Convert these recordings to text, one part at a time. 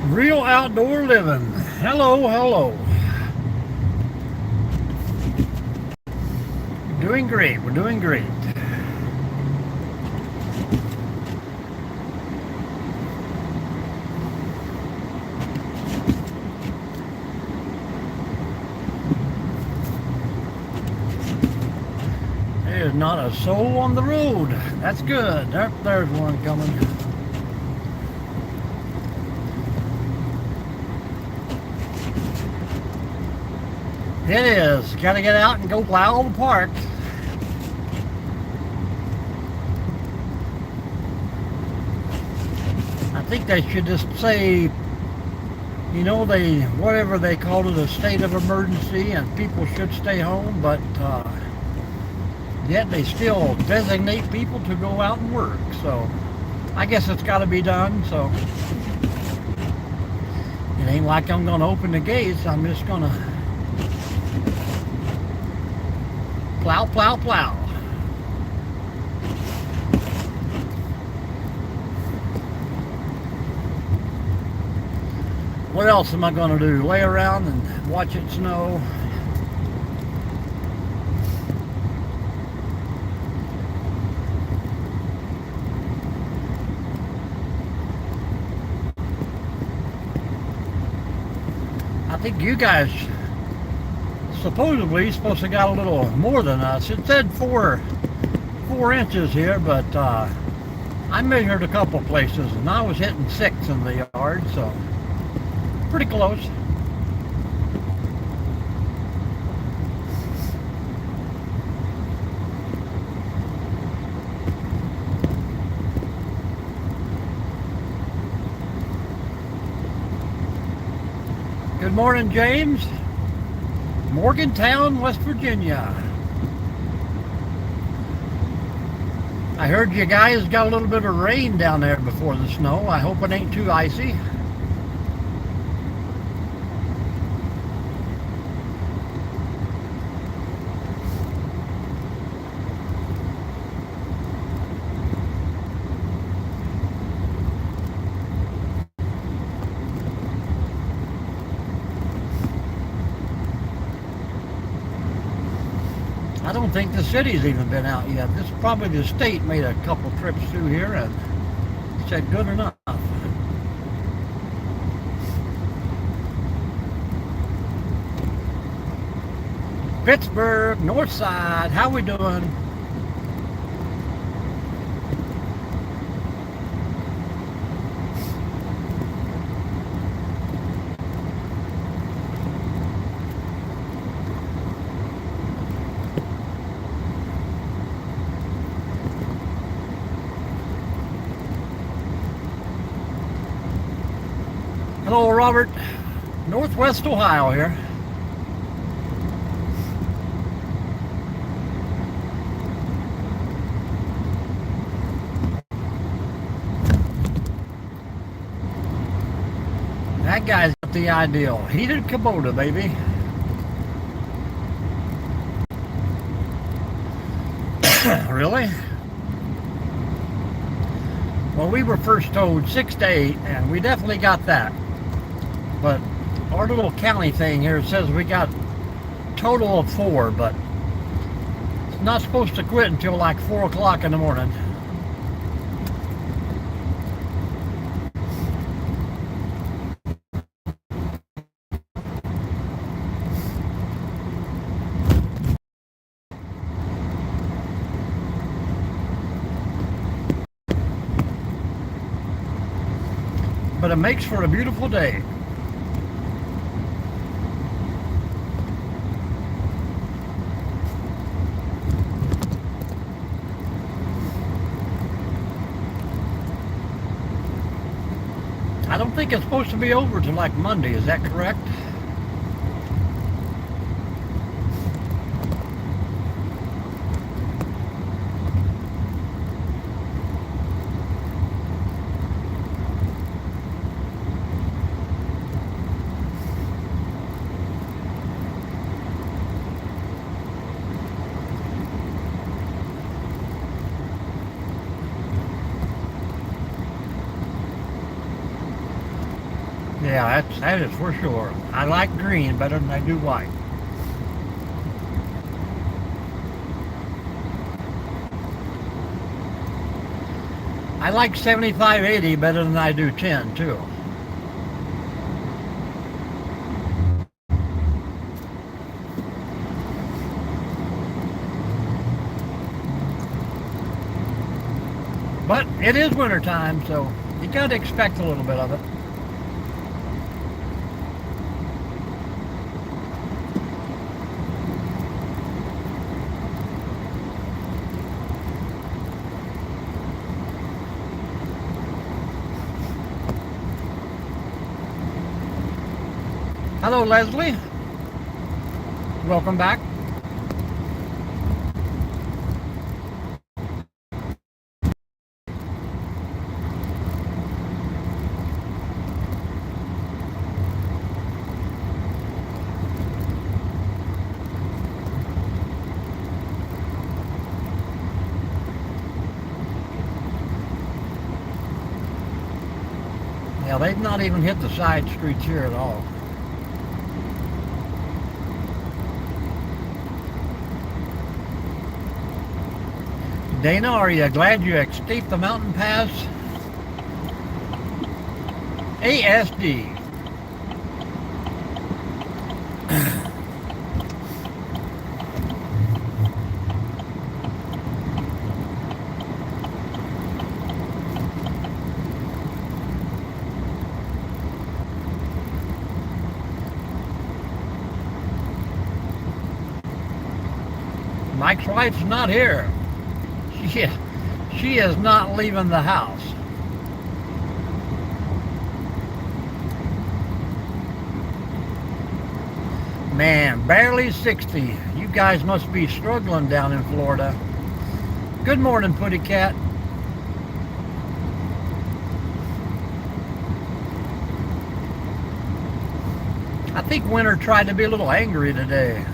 Real outdoor living. Hello, hello. Doing great. We're doing great. There's not a soul on the road. That's good. There's one coming. It is. Gotta get out and go plow the park. I think they should just say, you know, whatever they call it, a state of emergency, and people should stay home, but yet they still designate people to go out and work. So I guess it's got to be done. So it ain't like I'm going to open the gates. I'm just going to plow, plow, plow. What else am I going to do? Lay around and watch it snow? I think you guys supposedly supposed to got a little more than us. It said four inches here, but I measured a couple places and I was hitting 6 in the yard, so pretty close. Good morning, James. Morgantown, West Virginia. I heard you guys got a little bit of rain down there before the snow. I hope it ain't too icy. I don't think the city's even been out yet. This probably the state made a couple trips through here and said good enough. Pittsburgh, North Side, how we doing? Hello, Robert. Northwest Ohio here. That guy's got the ideal. Heated Kubota, baby. Really? Well, we were first told 6 to 8, and we definitely got that. But our little county thing here says we got total of 4, but it's not supposed to quit until like 4 o'clock in the morning. But it makes for a beautiful day. I don't think it's supposed to be over till like Monday, is that correct? Yeah, that is for sure. I like green better than I do white. I like 75/80 better than I do 10 too. But it is winter time, so you got to expect a little bit of it. Hello, Leslie. Welcome back. Yeah, they've not even hit the side streets here at all. Dana, are you glad you escaped the mountain pass? ASD. Mike's wife's not here. She is not leaving the house. Man, barely 60. You guys must be struggling down in Florida. Good morning, Putty Cat. I think winter tried to be a little angry today.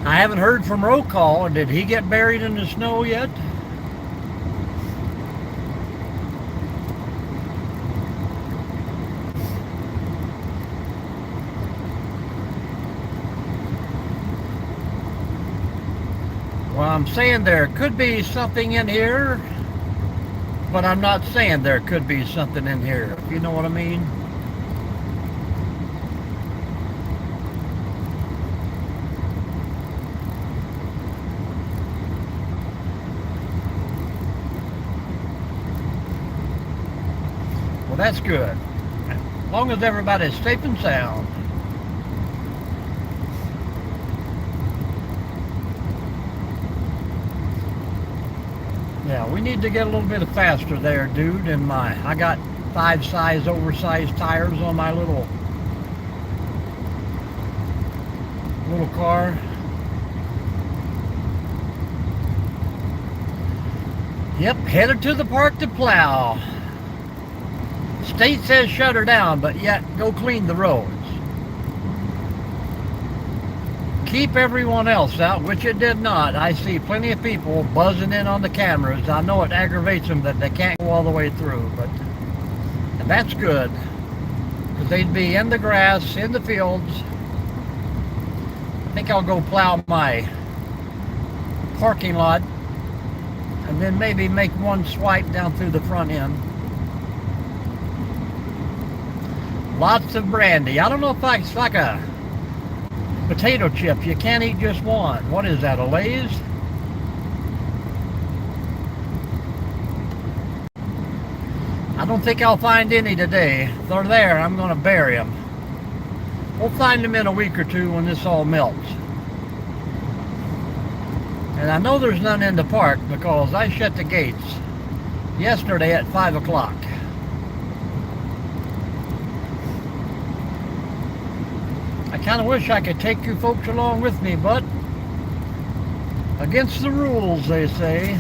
I haven't heard from Roll Call. Did he get buried in the snow yet? Well, I'm saying there could be something in here, but I'm not saying there could be something in here, if you know what I mean. Well, that's good. As long as everybody's safe and sound. Yeah, we need to get a little bit faster there, dude. And I got 5-size oversized tires on my little car. Yep, headed to the park to plow. State says shut her down, but yet go clean the roads. Keep everyone else out, which it did not. I see plenty of people buzzing in on the cameras. I know it aggravates them that they can't go all the way through, but and that's good. Because they'd be in the grass, in the fields. I think I'll go plow my parking lot and then maybe make one swipe down through the front end. Lots of brandy. I don't know if it's like a potato chip. You can't eat just one. What is that, a Lay's? I don't think I'll find any today. If they're there, I'm going to bury them. We'll find them in a week or two when this all melts. And I know there's none in the park because I shut the gates yesterday at 5 o'clock. I kind of wish I could take you folks along with me, but against the rules, they say.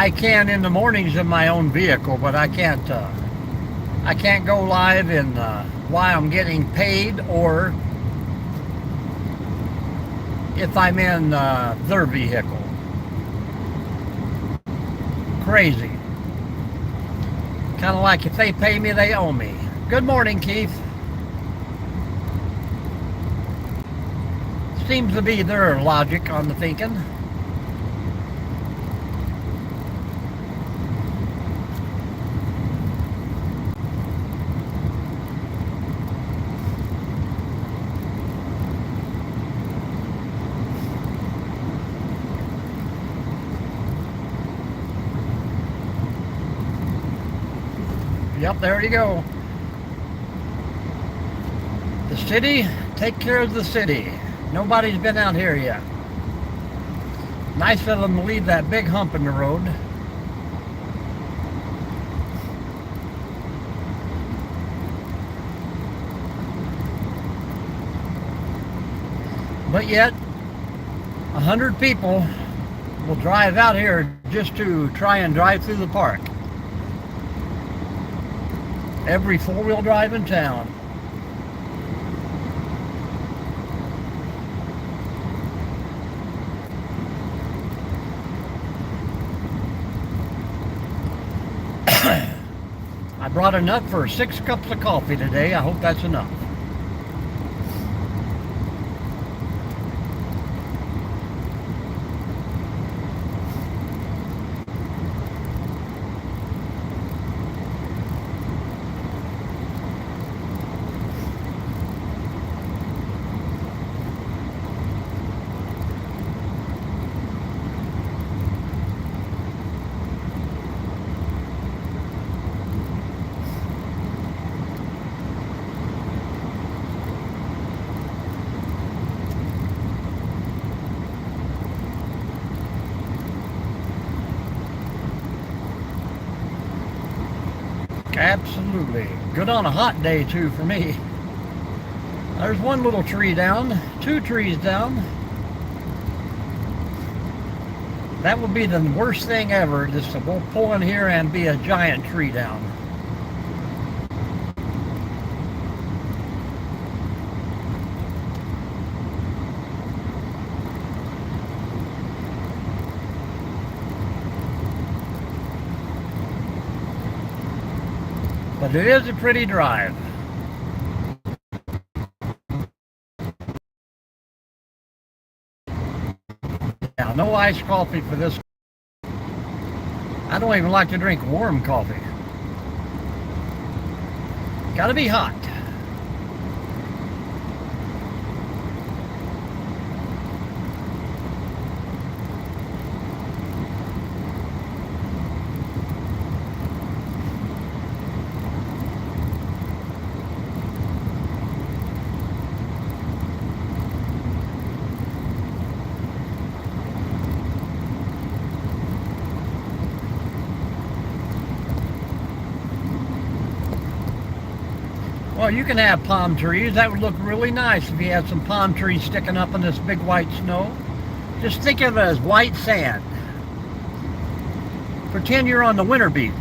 I can in the mornings in my own vehicle, but I can't go live in why I'm getting paid or if I'm in their vehicle. Crazy. Kind of like if they pay me, they owe me. Good morning, Keith. Seems to be their logic on the thinking. Yep, there you go. The city, take care of the city. Nobody's been out here yet. Nice of them to leave that big hump in the road. But yet, 100 people will drive out here just to try and drive through the park. Every four-wheel drive in town. I brought enough for 6 cups of coffee today. I hope that's enough. Absolutely. Good on a hot day too for me. There's one little tree down, 2 trees down. That would be the worst thing ever, just to pull in here and be a giant tree down. But it is a pretty drive. Now, no iced coffee for this. I don't even like to drink warm coffee. Gotta be hot. Well, you can have palm trees. That would look really nice if you had some palm trees sticking up in this big white snow. Just think of it as white sand. Pretend you're on the winter beach.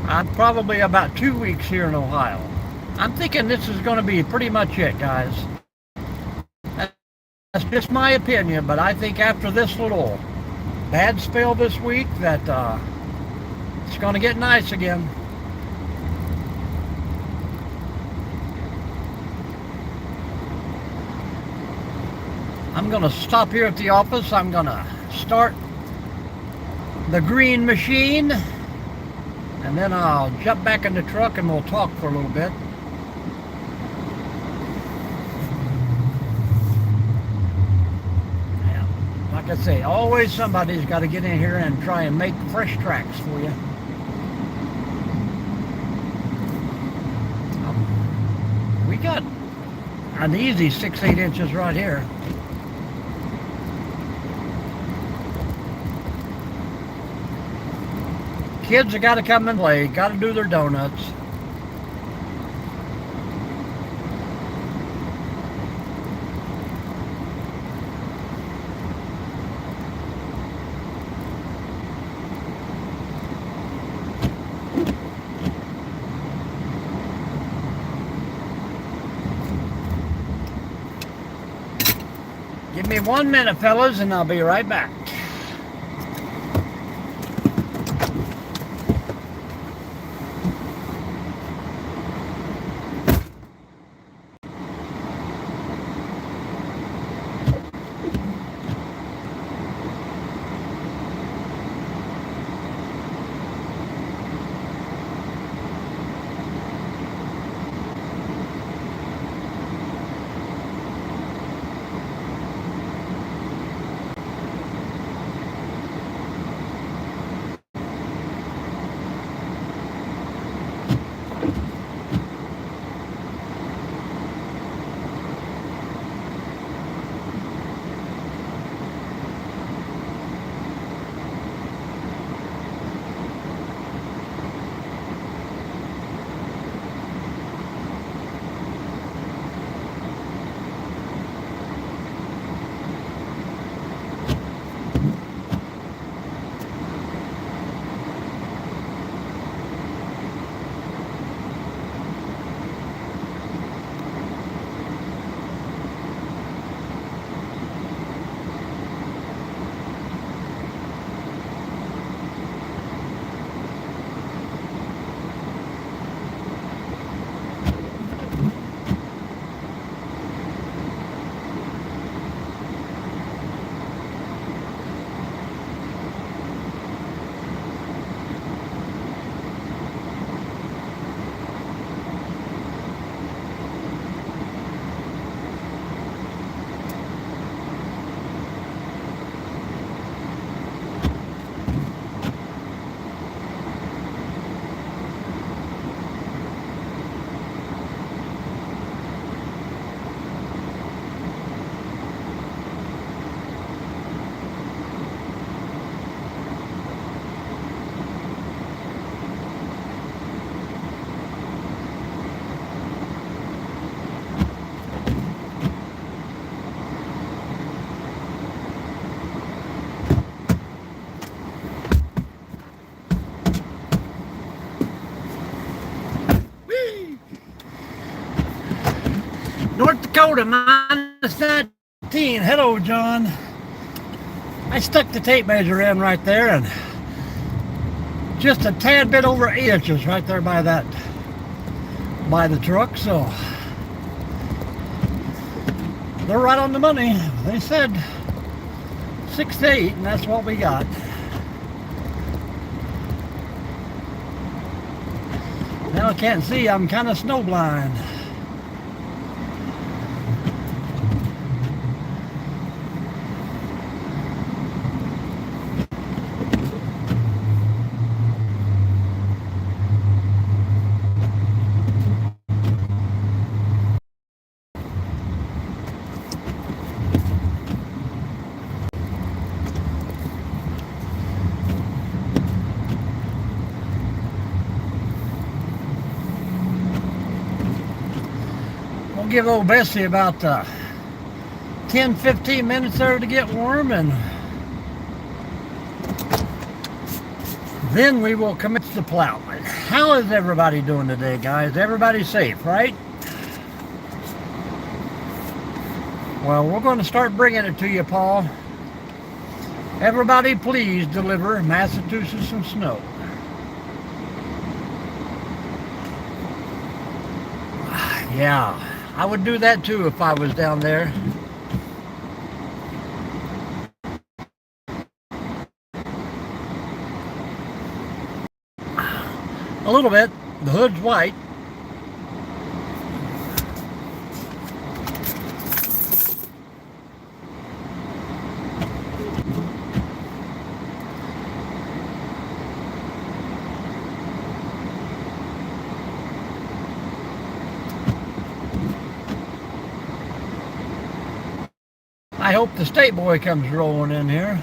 I'm probably about 2 weeks here in Ohio. I'm thinking this is going to be pretty much it, guys. That's just my opinion, but I think after this little bad spell this week that it's going to get nice again. I'm going to stop here at the office. I'm going to start the green machine. And then I'll jump back in the truck and we'll talk for a little bit. Yeah, like I say, always somebody's got to get in here and try and make fresh tracks for you. We got an easy 6-8 inches right here. Kids have got to come and play, got to do their donuts. Give me 1 minute, fellas, and I'll be right back. North Dakota, -19. Hello, John. I stuck the tape measure in right there, and just a tad bit over 8 inches right there by the truck. So they're right on the money. They said 6 to 8, and that's what we got. Now I can't see. I'm kind of snowblind. We'll give old Bessie about 10-15 minutes there to get warm, and then we will commence the plowing. How is everybody doing today, guys? Everybody safe, right? Well, we're going to start bringing it to you, Paul. Everybody, please deliver Massachusetts some snow. Yeah, I would do that too if I was down there. A little bit. The hood's white. I hope the state boy comes rolling in here.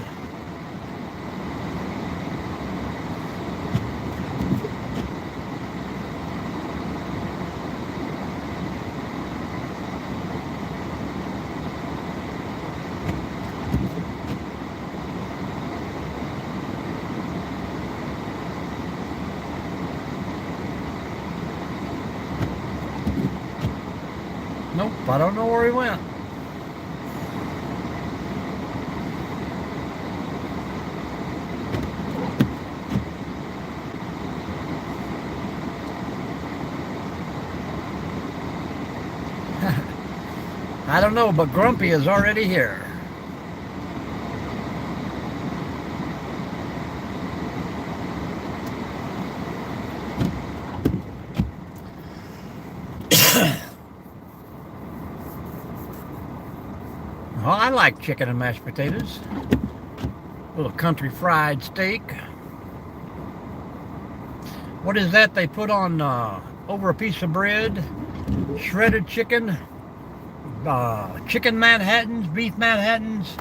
Nope, I don't know where he went. I don't know, but Grumpy is already here. Oh, I like chicken and mashed potatoes. A little country fried steak. What is that they put on over a piece of bread? Shredded chicken, chicken Manhattans, beef Manhattans.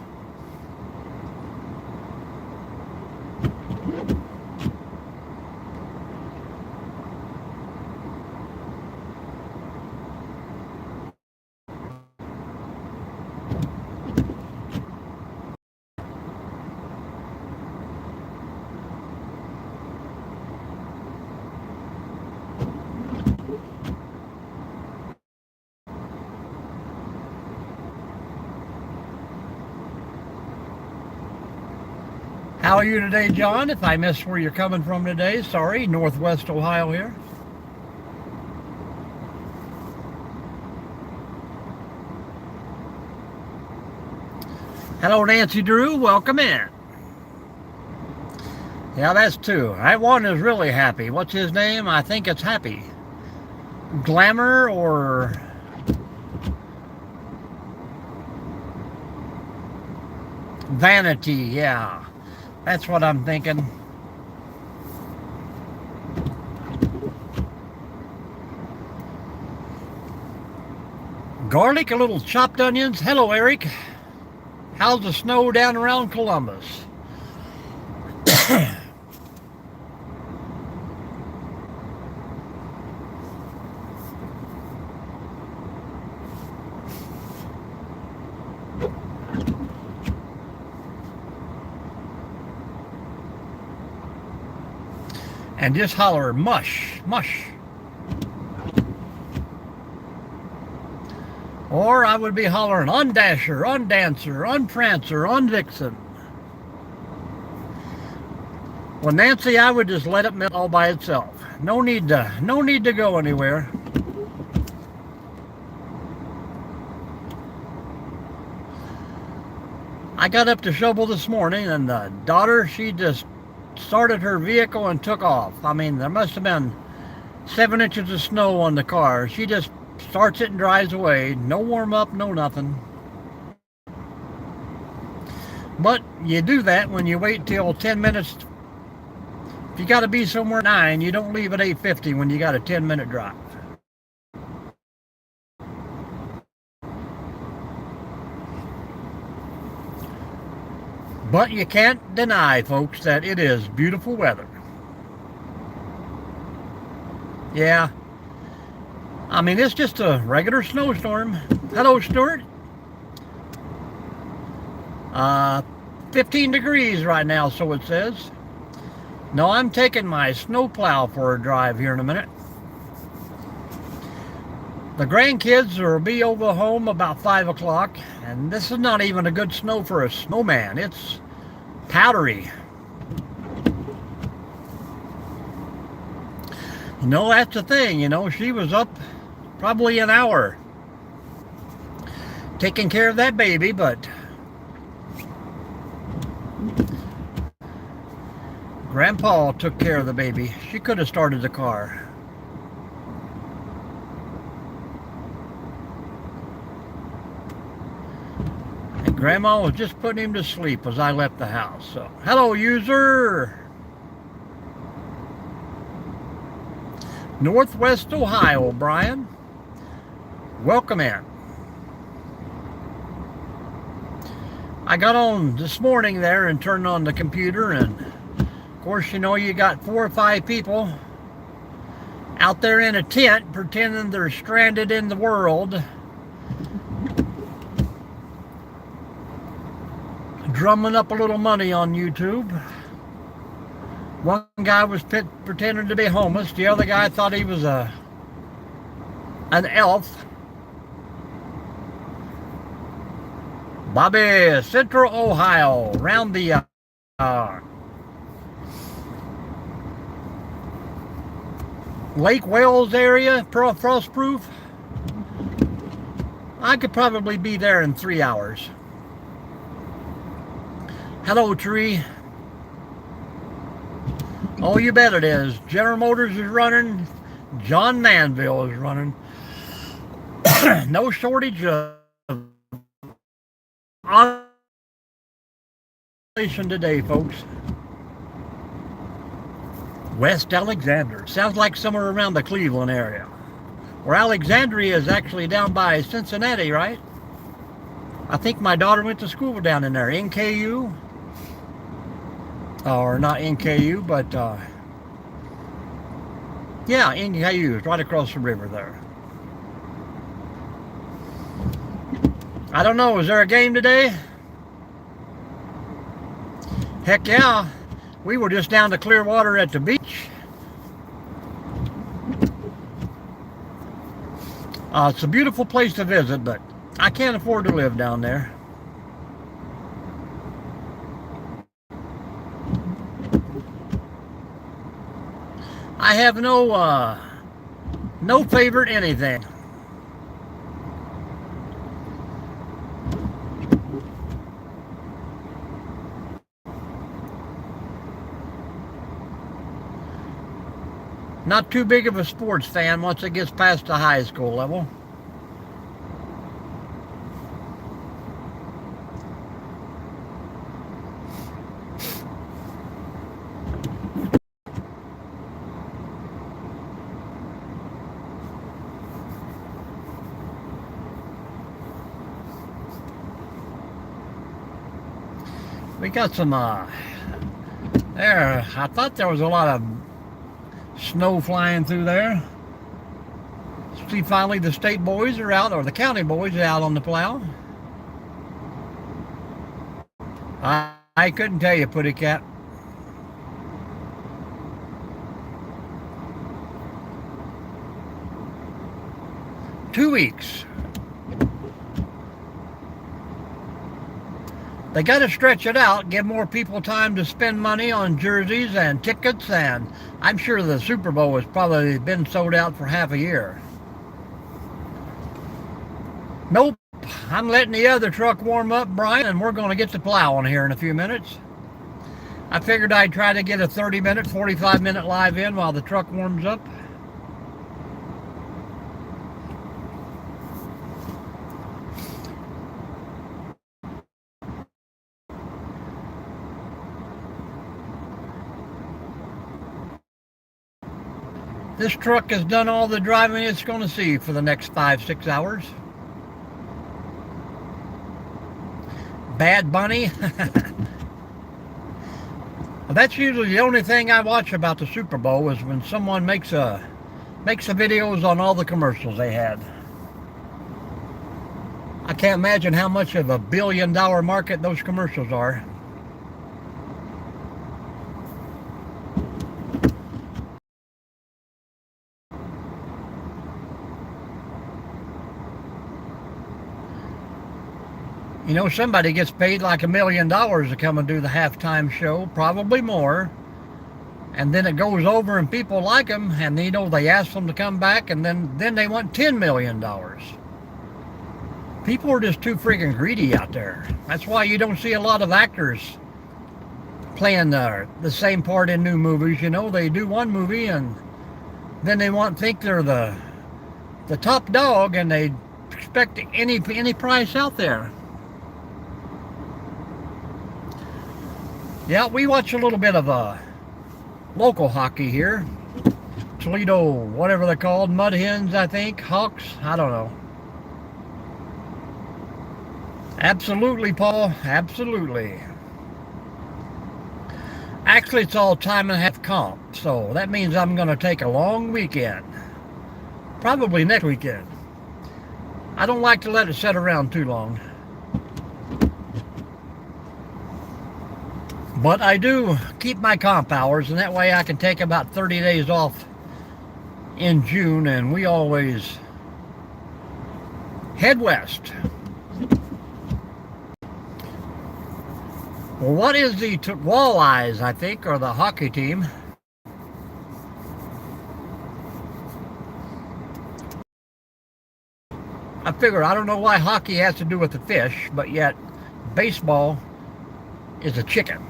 How are you today, John? If I missed where you're coming from today, sorry. Northwest Ohio here. Hello, Nancy Drew. Welcome in. Yeah, that's two. That one is really happy. What's his name? I think it's Happy. Glamour or... Vanity, yeah. That's what I'm thinking. Garlic, a little chopped onions. Hello, Eric. How's the snow down around Columbus? And just holler, mush, mush. Or I would be hollering, on Dasher, on Dancer, on Prancer, on Vixen. Well, Nancy, I would just let it melt all by itself. No need to go anywhere. I got up to shovel this morning, and the daughter, she just started her vehicle and took off. I mean, there must have been 7 inches of snow on the car. She just starts it and drives away. No warm up, no nothing. But you do that when you wait till 10 minutes. If you got to be somewhere at 9, you don't leave at 8:50 when you got a 10-minute drive. But you can't deny, folks, that it is beautiful weather. Yeah. I mean, it's just a regular snowstorm. Hello, Stuart. 15 degrees right now, so it says. No, I'm taking my snowplow for a drive here in a minute. The grandkids will be over home about 5 o'clock, and this is not even a good snow for a snowman. It's powdery. You know, that's the thing, you know, she was up probably an hour taking care of that baby, but Grandpa took care of the baby. She could have started the car. And Grandma was just putting him to sleep as I left the house. So, hello, user. Northwest Ohio, Brian. Welcome in. I got on this morning there and turned on the computer, and of course, you know, you got 4 or 5 people out there in a tent pretending they're stranded in the world, drumming up a little money on YouTube. One guy was pretending to be homeless. The other guy thought he was an elf. Bobby, Central Ohio, around the Lake Wells area, frost proof. I could probably be there in 3 hours. Hello, tree. Oh, you bet it is. General Motors is running. John Manville is running. No shortage of automation today, folks. West Alexander. Sounds like somewhere around the Cleveland area. Where Alexandria is actually down by Cincinnati, right? I think my daughter went to school down in there. NKU. Or not NKU, but yeah, NKU is right across the river there. I don't know, is there a game today? Heck yeah. We were just down to Clearwater at the beach. It's a beautiful place to visit, but I can't afford to live down there. I have no favorite anything. Not too big of a sports fan once it gets past the high school level. We got some, there, I thought there was a lot of snow flying through there. See, finally the state boys are out, or the county boys are out on the plow. I couldn't tell you, Putty Cat. Two weeks. They got to stretch it out, give more people time to spend money on jerseys and tickets, and I'm sure the Super Bowl has probably been sold out for half a year. Nope, I'm letting the other truck warm up, Brian, and we're going to get to plowing here in a few minutes. I figured I'd try to get a 30-minute, 45-minute live in while the truck warms up. This truck has done all the driving it's going to see for the next 5-6 hours. Bad Bunny. That's usually the only thing I watch about the Super Bowl is when someone makes the videos on all the commercials they had. I can't imagine how much of a billion-dollar market those commercials are. You know, somebody gets paid like $1 million to come and do the halftime show, probably more. And then it goes over and people like them, and you know, they ask them to come back, and then they want $10 million. People are just too freaking greedy out there. That's why you don't see a lot of actors playing the same part in new movies. You know, they do one movie and then they think they're the top dog, and they expect any price out there. Yeah, we watch a little bit of local hockey here. Toledo, whatever they're called, Mud Hens, I think, Hawks, I don't know. Absolutely, Paul, absolutely. Actually, it's all time and a half comp, so that means I'm going to take a long weekend. Probably next weekend. I don't like to let it sit around too long. But I do keep my comp hours, and that way I can take about 30 days off in June, and we always head west. Well, what is the Walleyes, I think, or the hockey team? I figure I don't know why hockey has to do with the fish, but yet baseball is a chicken.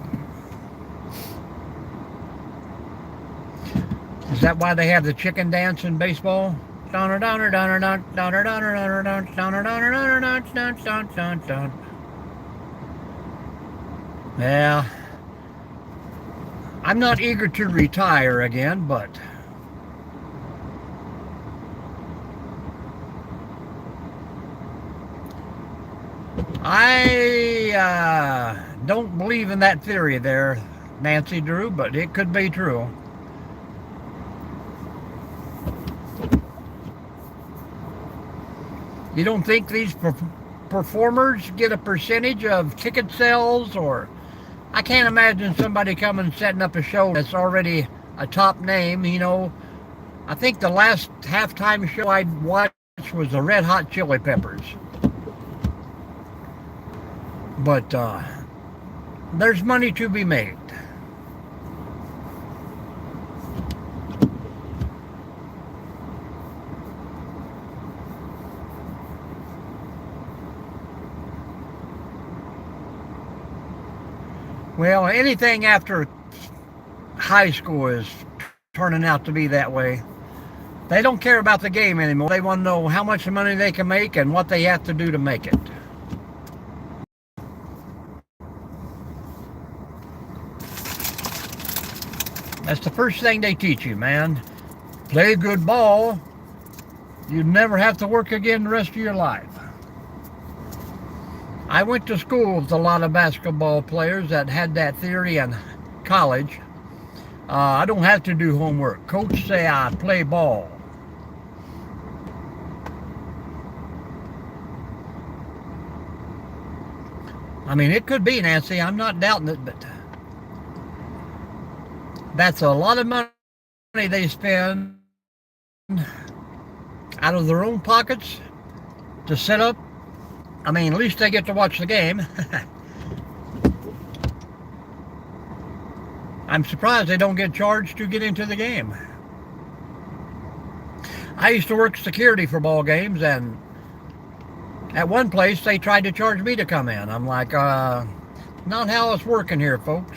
Is that why they have the chicken dance in baseball? Donner donner donner donner donner donner donner donner donner donner donner donner donner. Yeah, I'm not eager to retire again, but I don't believe in that theory there, Nancy Drew, but it could be true. You don't think these performers get a percentage of ticket sales? Or I can't imagine somebody coming and setting up a show that's already a top name. You know, I think the last halftime show I'd watched was the Red Hot Chili Peppers. But there's money to be made. Well, anything after high school is turning out to be that way. They don't care about the game anymore. They want to know how much money they can make and what they have to do to make it. That's the first thing they teach you, man. Play good ball. You never have to work again the rest of your life. I went to school with a lot of basketball players that had that theory in college. I don't have to do homework. Coach say I play ball. I mean, it could be, Nancy. I'm not doubting it, but that's a lot of money they spend out of their own pockets to set up. I mean, at least they get to watch the game. I'm surprised they don't get charged to get into the game. I used to work security for ball games, and at one place they tried to charge me to come in. I'm like, not how it's working here, folks.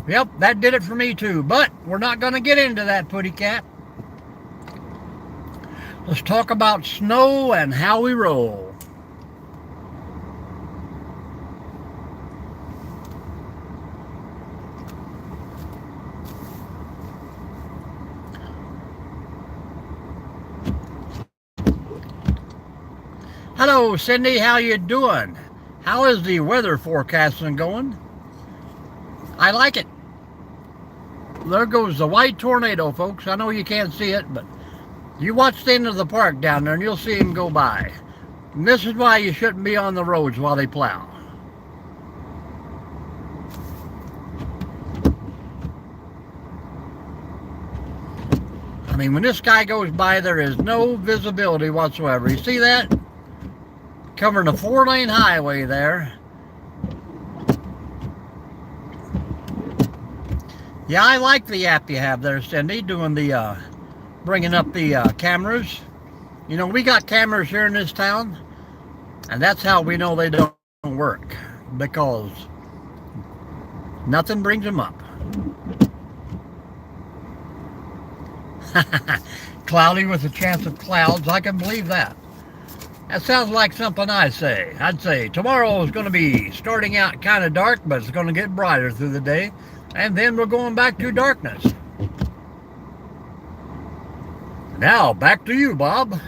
Yep, that did it for me too, but we're not going to get into that, Putty Cat. Let's talk about snow and how we roll. Hello, Cindy. How you doing? How is the weather forecasting going? I like it. There goes the white tornado, folks. I know you can't see it, but you watch the end of the park down there and you'll see him go by. And this is why you shouldn't be on the roads while they plow. I mean, when this guy goes by, there is no visibility whatsoever. You see that? Covering a 4-lane highway there. Yeah, I like the app you have there, Cindy, doing the bringing up the cameras. You know, we got cameras here in this town, and that's how we know they don't work, because nothing brings them up. Cloudy with a chance of clouds. I can believe that. That sounds like something I say. I'd say tomorrow is going to be starting out kind of dark, but it's going to get brighter through the day, and then we're going back to darkness. Now, back to you, Bob.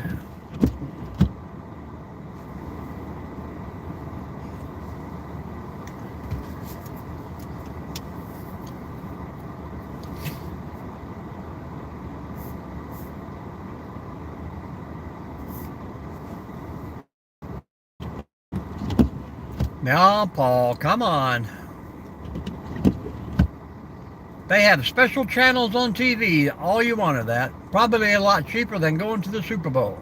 Now, Paul, come on. They have special channels on TV, all you want of that. Probably a lot cheaper than going to the Super Bowl.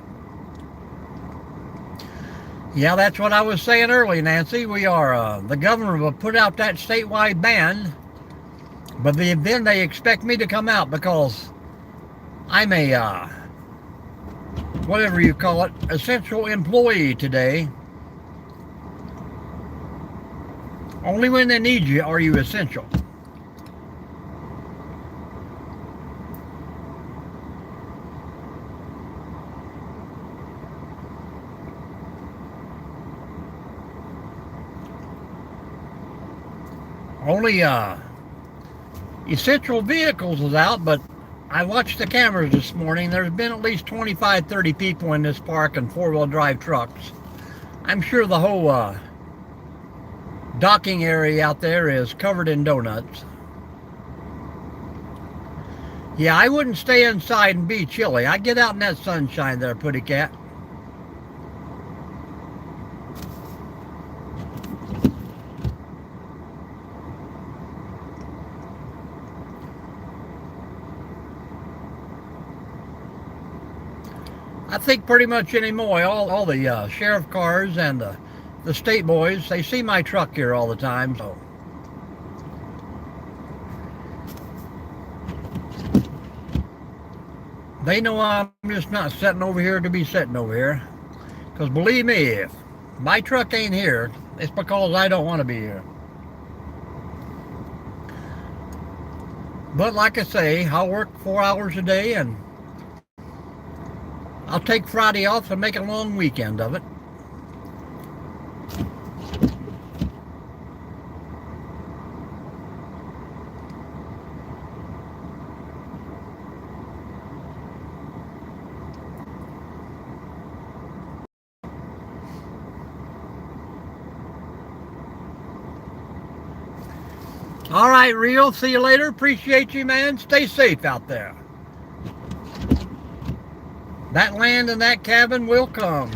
Yeah, that's what I was saying earlier, Nancy. We are, the governor will put out that statewide ban, but then they expect me to come out because I'm a, whatever you call it, essential employee today. Only when they need you are you essential. Only essential vehicles is out, but I watched the cameras this morning. There's been at least 25, 30 people in this park in four-wheel drive trucks. I'm sure the whole docking area out there is covered in donuts. Yeah, I wouldn't stay inside and be chilly. I'd get out in that sunshine there, Putty Cat. I think pretty much anymore, all the sheriff cars and the state boys, they see my truck here all the time, so. They know I'm just not sitting over here to be sitting over here. Because believe me, if my truck ain't here, it's because I don't want to be here. But like I say, I'll work 4 hours a day and I'll take Friday off and make a long weekend of it. All right, Rio, see you later. Appreciate you, man. Stay safe out there. That land and that cabin will come.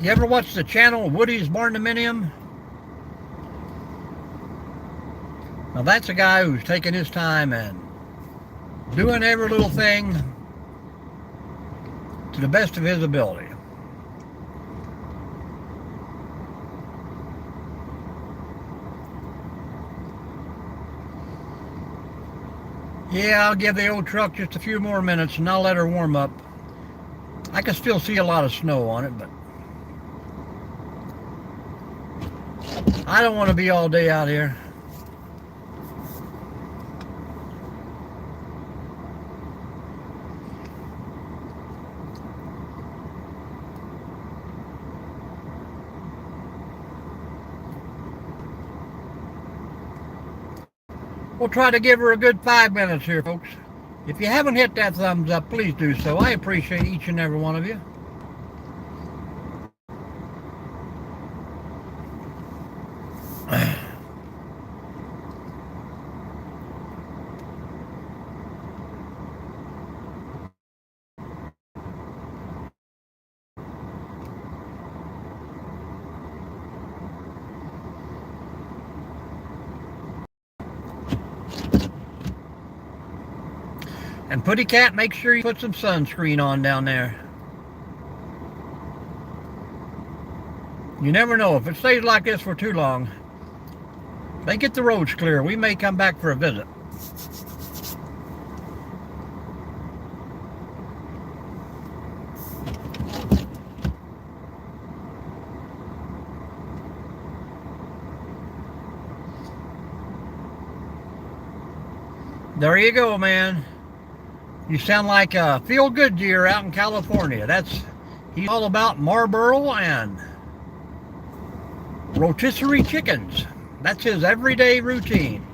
You ever watch the channel Woody's Barndominium? Now that's a guy who's taking his time and doing every little thing to the best of his ability. Yeah, I'll give the old truck just a few more minutes and I'll let her warm up. I can still see a lot of snow on it, but I don't want to be all day out here. We'll try to give her a good 5 minutes here, folks. If you haven't hit that thumbs up, please do so. I appreciate each and every one of you. And Putty Cat, make sure you put some sunscreen on down there. You never know. If it stays like this for too long, they get the roads clear. We may come back for a visit. There you go, man. You sound like a feel-good deer out in California. He's all about Marlboro and rotisserie chickens. That's his everyday routine.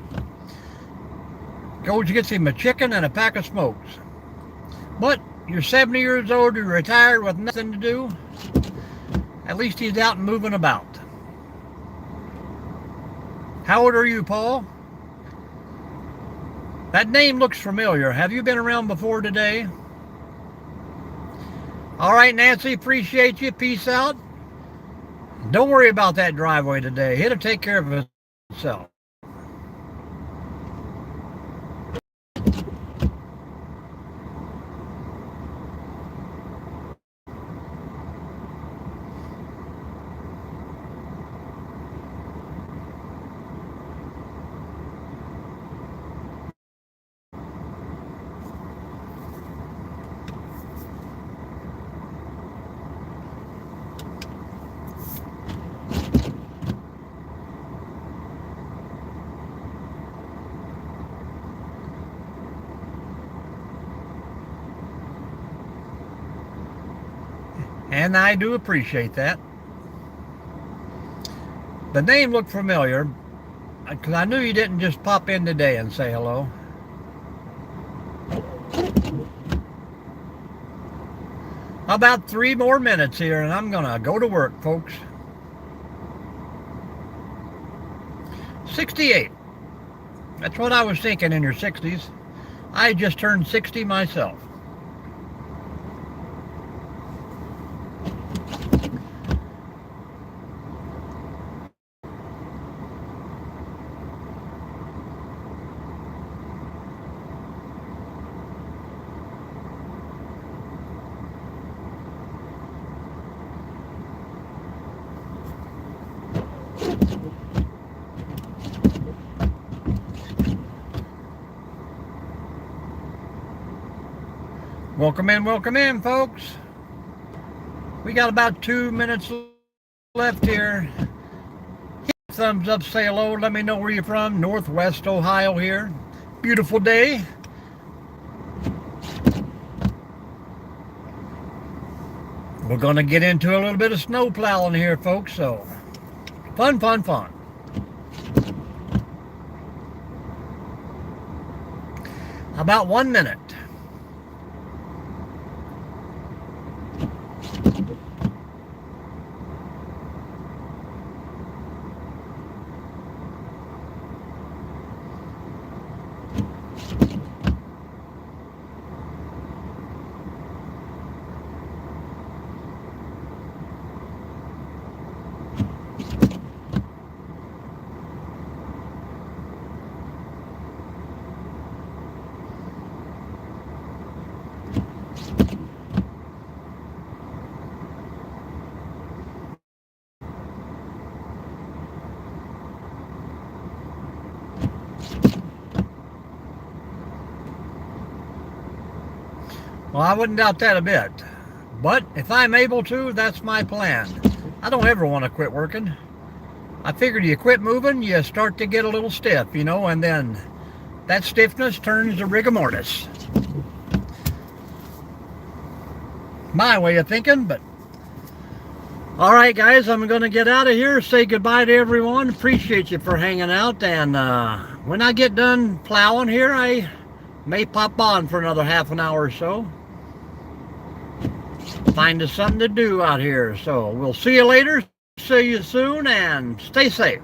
Goes gets him a chicken and a pack of smokes. But you're 70 years old, you're retired with nothing to do. At least he's out and moving about. How old are you, Paul? That name looks familiar. Have you been around before today? All right, Nancy, appreciate you. Peace out. Don't worry about that driveway today. It'll take care of itself. And I do appreciate that. The name looked familiar, because I knew you didn't just pop in today and say hello. About 3 more minutes here, and I'm going to go to work, folks. 68. That's what I was thinking in your 60s. I just turned 60 myself. Welcome in, folks. We got about 2 minutes left here. Hit a thumbs up, say hello, let me know where you're from. Northwest Ohio here. Beautiful day. We're going to get into a little bit of snow plowing here, folks, so fun. About 1 minute. Well, I wouldn't doubt that a bit. But if I'm able to, that's my plan. I don't ever want to quit working. I figured you quit moving, you start to get a little stiff, you know, and then that stiffness turns to rigor mortis. My way of thinking, but all right, guys, I'm going to get out of here. Say goodbye to everyone. Appreciate you for hanging out. And when I get done plowing here, I may pop on for another half an hour or so. Find us something to do out here. So we'll see you later. See you soon, and stay safe.